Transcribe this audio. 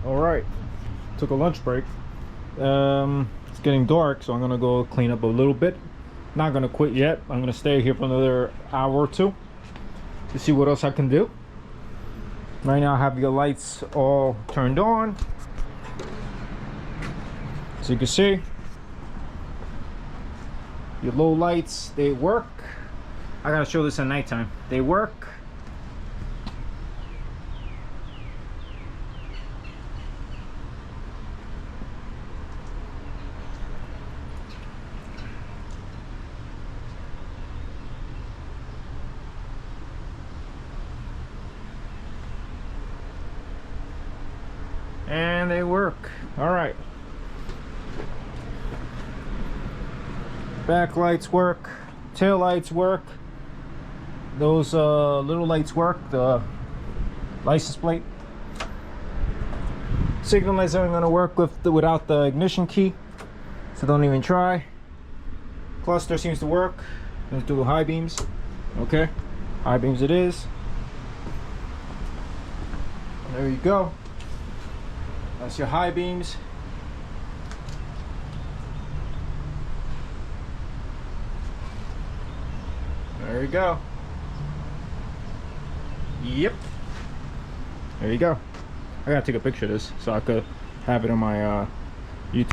All right, took a lunch break. It's getting dark, so I'm gonna go clean up a little bit. Not gonna quit yet. I'm gonna stay here for another hour or two to see what else I can do. Right now I have the lights all turned on. As you can see, your low lights, they work. I gotta show this at nighttime. They work. And they work. All right. Back lights work. Tail lights work. Those little lights work. The license plate. Signal lights aren't going to work without the ignition key, so don't even try. Cluster seems to work. Let's do high beams. Okay, high beams it is. There you go. That's your high beams. There you go. Yep. There you go. I gotta take a picture of this so I could have it on my YouTube.